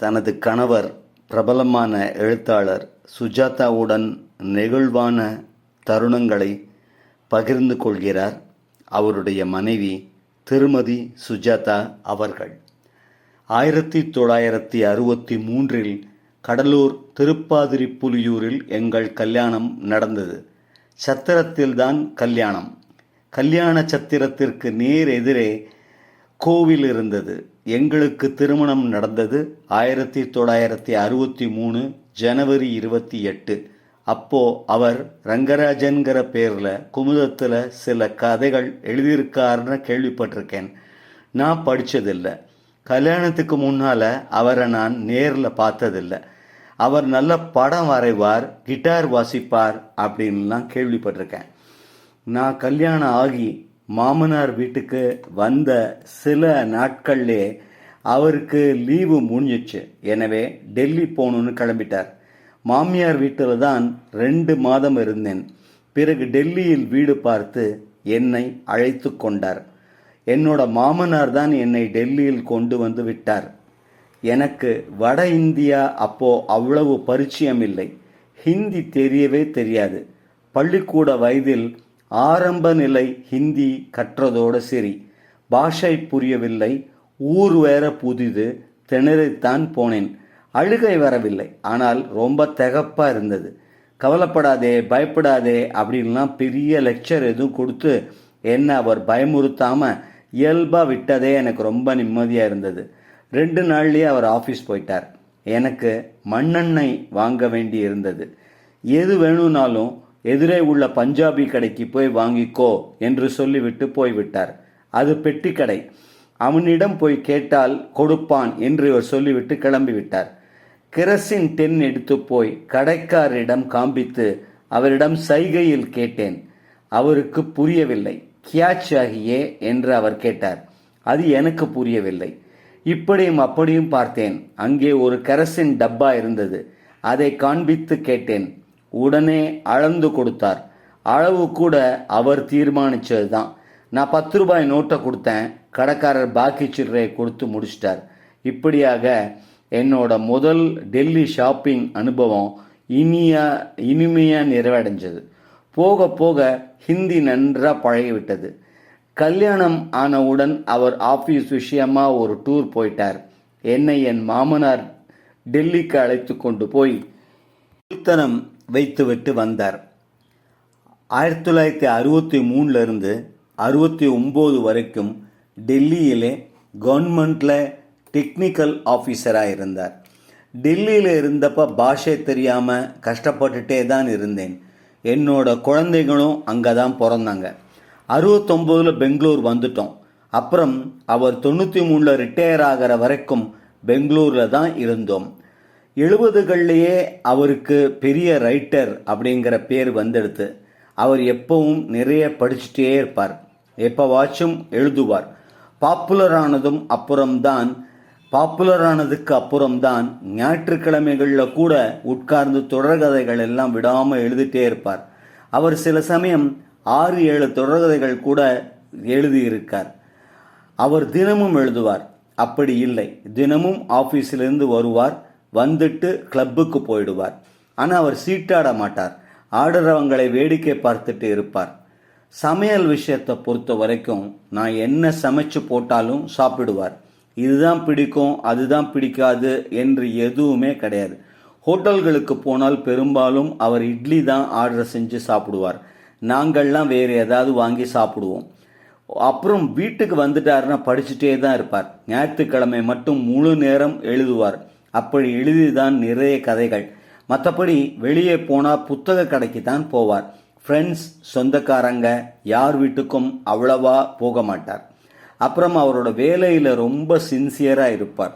தனது கணவர் பிரபலமான எழுத்தாளர் சுஜாதாவுடன் நெகிழ்வான தருணங்களை பகிர்ந்து கொள்கிறார் அவருடைய மனைவி திருமதி சுஜாதா அவர்கள். 1963 கடலூர் திருப்பாதிரிப்புலியூரில் எங்கள் கல்யாணம் நடந்தது. சத்திரத்தில்தான் கல்யாணம். கல்யாண சத்திரத்திற்கு நேர் எதிரே கோவில் இருந்தது. எங்களுக்கு திருமணம் நடந்தது 1963 ஜனவரி 28. அப்போ அவர் ரங்கராஜன்கிற பேர்ல குமுதத்தில் சில கதைகள் எழுதியிருக்காருன்னு கேள்விப்பட்டிருக்கேன். நான் படித்ததில்லை. கல்யாணத்துக்கு முன்னால் அவரை நான் நேரில் பார்த்ததில்லை. அவர் நல்ல படம் வரைவார், கிட்டார் வாசிப்பார் அப்படின்லாம் கேள்விப்பட்டிருக்கேன். நான் கல்யாணம் ஆகி மாமனார் வீட்டுக்கு வந்த சில நாட்கள்லே அவருக்கு லீவு முடிஞ்சிச்சு. எனவே டெல்லி போகணுன்னு கிளம்பிட்டார். மாமியார் வீட்டில் தான் 2 மாதம் இருந்தேன். பிறகு டெல்லியில் வீடு பார்த்து என்னை அழைத்து கொண்டார். என்னோட மாமனார் தான் என்னை டெல்லியில் கொண்டு வந்து விட்டார். எனக்கு வட இந்தியா அப்போ அவ்வளவு பரிச்சயம் இல்லை. ஹிந்தி தெரியவே தெரியாது. பள்ளிக்கூட வயதில் ஆரம்ப நிலை ஹிந்தி கற்றதோடு சரி. பாஷை புரியவில்லை. ஊர் வேற புதிது. திணறித்தான் போனேன். அழுகை வரவில்லை. ஆனால் ரொம்ப திகப்பா இருந்தது. கவலைப்படாதே, பயப்படாதே அப்படின்லாம் பெரிய லெக்சர் எதுவும் கொடுத்து என்ன அவர் பயமுறுத்தாம இயல்பாக விட்டதே எனக்கு ரொம்ப நிம்மதியாக இருந்தது. 2 நாள்லேயே அவர் ஆஃபீஸ் போயிட்டார். எனக்கு மண்ணெண்ணெய் வாங்க வேண்டி இருந்தது. எது வேணும்னாலும் எதிரே உள்ள பஞ்சாபி கடைக்கு போய் வாங்கிக்கோ என்று சொல்லிவிட்டு போய்விட்டார். அது பெட்டி கடை. அவனிடம் போய் கேட்டால் கொடுப்பான் என்று இவர் சொல்லிவிட்டு கிளம்பிவிட்டார். கிரசின் டென் எடுத்து போய் கடைக்காரரிடம் காண்பித்து அவரிடம் சைகையில் கேட்டேன். அவருக்கு புரியவில்லை. கியா சாகியே என்று அவர் கேட்டார். அது எனக்கு புரியவில்லை. இப்படியும் அப்படியும் பார்த்தேன். அங்கே ஒரு கரசின் டப்பா இருந்தது. அதை காண்பித்து கேட்டேன். உடனே அளந்து கொடுத்தார். அளவு கூட அவர் தீர்மானிச்சது தான். நான் 10 ரூபாய் நோட்டை கொடுத்தேன். கடைக்காரர் பாக்கி சில்லறையை கொடுத்து முடிச்சிட்டார். இப்படியாக என்னோட முதல் டெல்லி ஷாப்பிங் அனுபவம் இனிமையாக நிறைவடைஞ்சது. போக போக ஹிந்தி நன்றாக பழகிவிட்டது. கல்யாணம் ஆனவுடன் அவர் ஆஃபீஸ் விஷயமா ஒரு டூர் போயிட்டார். என்னை என் மாமனார் டெல்லிக்கு அழைத்து கொண்டு போய் புத்தனம் வைத்துவிட்டு வந்தார். 1963 69 வரைக்கும் டெல்லியிலே கவர்மெண்ட்டில் டெக்னிக்கல் ஆஃபீஸராக இருந்தார். டெல்லியில் இருந்தப்போ பாஷை தெரியாமல் கஷ்டப்பட்டுட்டே தான் இருந்தேன். என்னோட குழந்தைகளும் அங்கே தான் பிறந்தாங்க. 69 பெங்களூர் வந்துட்டோம். அப்புறம் அவர் 93 ரிட்டையர் ஆகிற வரைக்கும் பெங்களூரில் தான் இருந்தோம். 70கள்லேயே அவருக்கு பெரிய ரைட்டர் அப்படிங்கிற பேர் வந்துடுத்து. அவர் எப்பவும் நிறைய படிச்சுட்டே இருப்பார். எப்போவாச்சும் எழுதுவார். பாப்புலரானதுக்கு அப்புறம்தான் ஞாயிற்றுக்கிழமைகளில் கூட உட்கார்ந்து தொடர்கதைகள் எல்லாம் விடாமல் எழுதிட்டே இருப்பார். அவர் சில சமயம் 6-7 தொடர்கதைகள் கூட எழுதியிருக்கார். அவர் தினமும் எழுதுவார். அப்படி இல்லை, தினமும் ஆஃபீஸிலிருந்து வருவார், வந்துட்டு கிளப்புக்கு போயிடுவார். ஆனால் அவர் சீட்டாட மாட்டார். ஆடுறவங்களை வேடிக்கை பார்த்துட்டு இருப்பார். சமையல் விஷயத்தை பொறுத்த வரைக்கும் நான் என்ன சமைச்சு போட்டாலும் சாப்பிடுவார். இதுதான் பிடிக்கும், அதுதான் பிடிக்காது என்று எதுவுமே கிடையாது. ஹோட்டல்களுக்கு போனால் பெரும்பாலும் அவர் இட்லி தான் ஆர்டர் செஞ்சு சாப்பிடுவார். நாங்கள்லாம் வேறு ஏதாவது வாங்கி சாப்பிடுவோம். அப்புறம் வீட்டுக்கு வந்துட்டாருன்னா படிச்சுட்டே தான் இருப்பார். ஞாயிற்றுக்கிழமை மட்டும் முழு நேரம் எழுதுவார். அப்படி எழுதிதான் நிறைய கதைகள். மற்றபடி வெளியே போனால் புத்தக கடைக்கு தான் போவார். ஃப்ரெண்ட்ஸ், சொந்தக்காரங்க யார் வீட்டுக்கும் அவ்வளவா போக மாட்டார். அப்புறம் அவரோட வேலையில் ரொம்ப சின்சியராக இருப்பார்.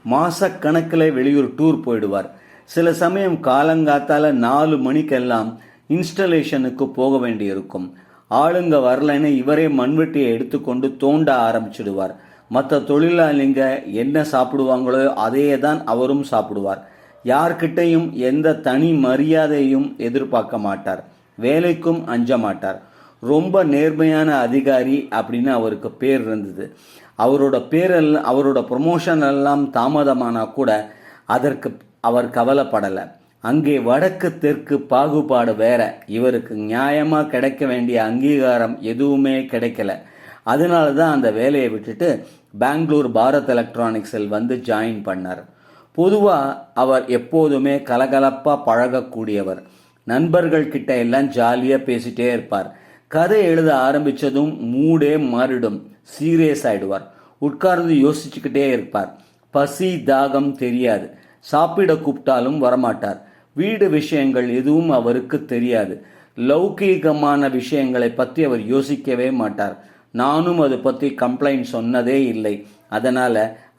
மாசக்கணக்கில் வெளியூர் டூர் போயிடுவார். சில சமயம் காலங்காத்தால 4 மணிக்கெல்லாம் இன்ஸ்டலேஷனுக்கு போக வேண்டியிருக்கும். ஆளுங்க வரலைன்னு இவரே மண்வெட்டியை எடுத்துக்கொண்டு தோண்ட ஆரம்பிச்சிடுவார். மற்ற தொழிலாளிங்க என்ன சாப்பிடுவாங்களோ அதையே தான் அவரும் சாப்பிடுவார். யார்கிட்டையும் எந்த தனி மரியாதையும் எதிர்பார்க்க மாட்டார். வேலைக்கும் அஞ்ச மாட்டார். ரொம்ப நேர்மையான அதிகாரி அப்படின்னு அவருக்கு பேர் இருந்தது. அவரோட ப்ரமோஷன் எல்லாம் தாமதமானா கூட அதற்கு அவர் கவலைப்படலை. அங்கே வடக்கு தெற்கு பாகுபாடு வேற. இவருக்கு நியாயமா கிடைக்க வேண்டிய அங்கீகாரம் எதுவுமே கிடைக்கல. அதனால தான் அந்த வேலையை விட்டுட்டு பெங்களூர் பாரத் எலக்ட்ரானிக்ஸில் வந்து ஜாயின் பண்ணார். பொதுவாக அவர் எப்போதுமே கலகலப்பா பழகக்கூடியவர். நண்பர்கள் கிட்ட எல்லாம் ஜாலியாக பேசிட்டே இருப்பார். கதை எழுத ஆரம்பித்ததும் மூடே மாறிடும். சீரியஸ் ஆயிடுவார். உட்கார்ந்து யோசிச்சுக்கிட்டே இருப்பார். பசி தாகம் தெரியாது. சாப்பிட கூப்பிட்டாலும் வரமாட்டார். வீடு விஷயங்கள் எதுவும் அவருக்கு தெரியாது. லௌகீகமான விஷயங்களை பற்றி அவர் யோசிக்கவே மாட்டார். நானும் அதை பற்றி கம்ப்ளைண்ட் சொன்னதே இல்லை. அதனால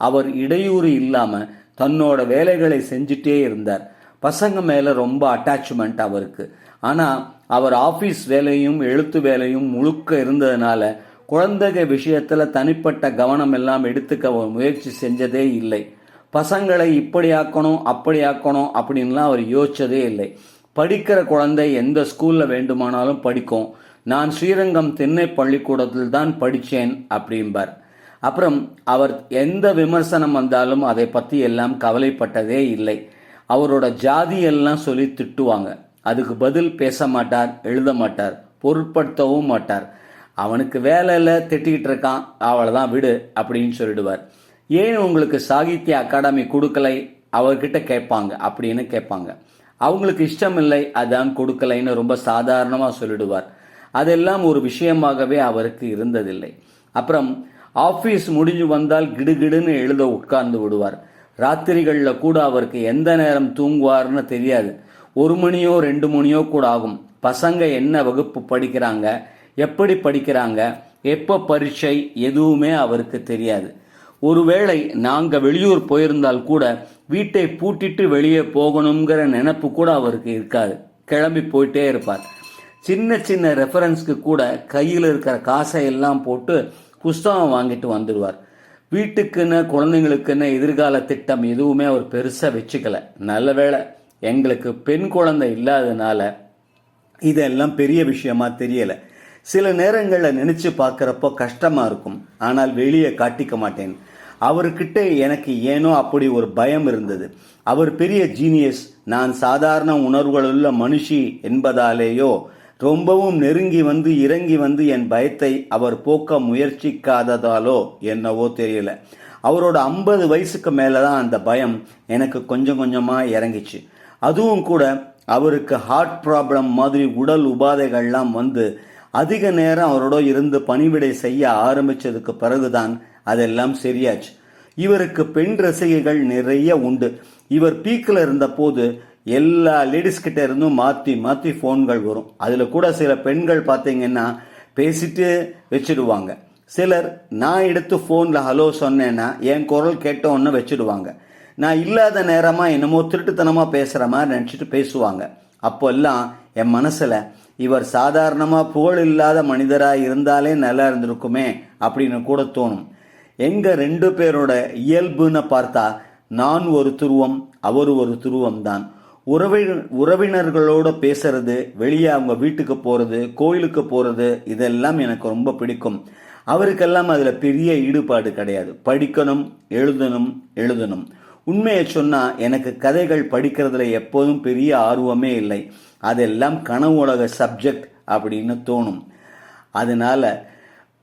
அவர் இடையூறு இல்லாம தன்னோட வேலைகளை செஞ்சுட்டே இருந்தார். பசங்க மேல ரொம்ப அட்டாச்மெண்ட் அவருக்கு. ஆனா அவர் ஆபீஸ் வேலையும் எழுத்து வேலையும் முழுக்க இருந்ததுனால குழந்தைக விஷயத்துல தனிப்பட்ட கவனம் எல்லாம் எடுத்துக்க முயற்சி செஞ்சதே இல்லை. பசங்களை இப்படி ஆக்கணும் அப்படி ஆக்கணும் அப்படின்லாம் அவர் யோசிச்சதே இல்லை. படிக்கிற குழந்தை எந்த ஸ்கூல்ல வேண்டுமானாலும் படிக்கும். நான் ஸ்ரீரங்கம் திண்ணை பள்ளிக்கூடத்தில் தான் படித்தேன் அப்படிம்பார். அப்புறம் அவர் எந்த விமர்சனம் வந்தாலும் அதை பற்றி எல்லாம் கவலைப்பட்டதே இல்லை. அவரோட ஜாதி எல்லாம் சொல்லி திட்டுவாங்க. அதுக்கு பதில் பேச மாட்டார், எழுத மாட்டார், பொருட்படுத்தவும் மாட்டார். அவனுக்கு வேலையில் திட்டிக்கிட்டு இருக்கான், அவளைதான் விடு அப்படின்னு சொல்லிடுவார். ஏன் உங்களுக்கு சாகித்ய அகாடமி கொடுக்கலை அவர்கிட்ட கேட்பாங்க. அப்படின்னு கேட்பாங்க. அவங்களுக்கு இஷ்டம் இல்லை, அதான் கொடுக்கலைன்னு ரொம்ப சாதாரணமாக சொல்லிடுவார். அதெல்லாம் ஒரு விஷயமாகவே அவருக்கு இருந்ததில்லை. அப்புறம் ஆஃபீஸ் முடிஞ்சு வந்தால் கிடுகிடுன்னு எழுத உட்கார்ந்து விடுவார். ராத்திரிகளில் கூட அவருக்கு எந்த நேரம் தூங்குவார்னு தெரியாது. 1 மணியோ 2 மணியோ கூட ஆகும். பசங்க என்ன வகுப்பு படிக்கிறாங்க, எப்படி படிக்கிறாங்க, எப்போ பரீட்சை எதுவுமே அவருக்கு தெரியாது. ஒருவேளை நாங்கள் வெளியூர் போயிருந்தால் கூட வீட்டை பூட்டிட்டு வெளியே போகணுங்கிற நினைப்பு கூட அவருக்கு இருக்காது. கிளம்பி போயிட்டே இருப்பார். சின்ன சின்ன ரெஃபரன்ஸ்க்கு கூட கையில் இருக்கிற காசை எல்லாம் போட்டு புஸ்தகம் வாங்கிட்டு வந்துடுவார். வீட்டுக்குன்னு குழந்தைங்களுக்குன்னு எதிர்கால திட்டம் எதுவுமே அவர் பெருசாக வச்சுக்கல. நல்ல வேளை எங்களுக்கு பெண் குழந்தை இல்லாதனால இதெல்லாம் பெரிய விஷயமா தெரியல. சில நேரங்களில் நினைச்சு பார்க்குறப்போ கஷ்டமா இருக்கும். ஆனால் வெளியே காட்டிக்க மாட்டேன். அவர்கிட்ட எனக்கு ஏனோ அப்படி ஒரு பயம் இருந்தது. அவர் பெரிய ஜீனியஸ், நான் சாதாரண உணர்வுகளுள்ள மனுஷி என்பதாலேயோ ரொம்பவும் நெருங்கி வந்து இறங்கி வந்து என் பயத்தை அவர் போக்க முயற்சிக்காததாலோ என்னவோ தெரியல. அவரோட 50 வயசுக்கு மேலதான் அந்த பயம் எனக்கு கொஞ்சம் கொஞ்சமா இறங்கிச்சு. அதுவும் கூட அவருக்கு ஹார்ட் ப்ராப்ளம் மாதிரி உடல் உபாதைகள்லாம் வந்து அதிக நேரம் அவரோட இருந்து பணிவிடை செய்ய ஆரம்பிச்சதுக்கு பிறகுதான் அதெல்லாம் சரியாச்சு. இவருக்கு பெண் ரசிகைகள் நிறைய உண்டு. இவர் பீக்கில் இருந்த போது எல்லா லேடிஸ் கிட்ட இருந்தும் மாற்றி மாற்றி ஃபோன்கள் வரும். அதில் கூட சில பெண்கள் பார்த்தீங்கன்னா பேசிட்டு வச்சிடுவாங்க. சிலர் நான் எடுத்து ஃபோனில் ஹலோ சொன்னேன்னா என் குரல் கேட்டோன்னு வச்சிடுவாங்க. நான் இல்லாத நேரமாக என்னமோ திருட்டுத்தனமாக பேசுகிற மாதிரி நினச்சிட்டு பேசுவாங்க. அப்போல்லாம் என் மனசில் இவர் சாதாரணமாக புகழ் இல்லாத மனிதராக இருந்தாலே நல்லா இருந்திருக்குமே அப்படின்னு கூட தோணும். எங்கள் 2 பேரோட இயல்புன்னு பார்த்தா நான் ஒரு துருவம், அவர் ஒரு துருவம் தான். உறவினர்களோட பேசுறது, வெளியே அவங்க வீட்டுக்கு போகிறது, கோயிலுக்கு போகிறது, இதெல்லாம் எனக்கு ரொம்ப பிடிக்கும். அவருக்கெல்லாம் அதில் பெரிய ஈடுபாடு கிடையாது. படிக்கணும், எழுதணும். உண்மையை சொன்னால் எனக்கு கதைகள் படிக்கிறதுல எப்போதும் பெரிய ஆர்வமே இல்லை. அதெல்லாம் கனவு உலக சப்ஜெக்ட் அப்படின்னு தோணும். அதனால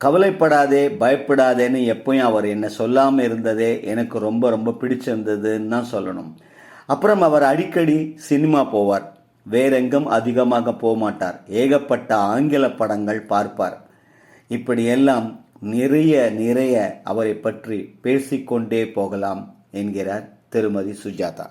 கவலைப்படாதே, பயப்படாதேன்னு எப்பயும் அவர் என்ன சொல்லாமல் இருந்ததே எனக்கு ரொம்ப ரொம்ப பிடிச்சிருந்ததுன்னு தான் சொல்லணும். அப்புறம் அவர் அடிக்கடி சினிமா போவார். வேறெங்கும் அதிகமாக போக மாட்டார். ஏகப்பட்ட ஆங்கில படங்கள் பார்ப்பார். இப்படியெல்லாம் நிறைய அவரை பற்றி பேசிக்கொண்டே போகலாம் என்கிறார் திருமதி சுஜாதா.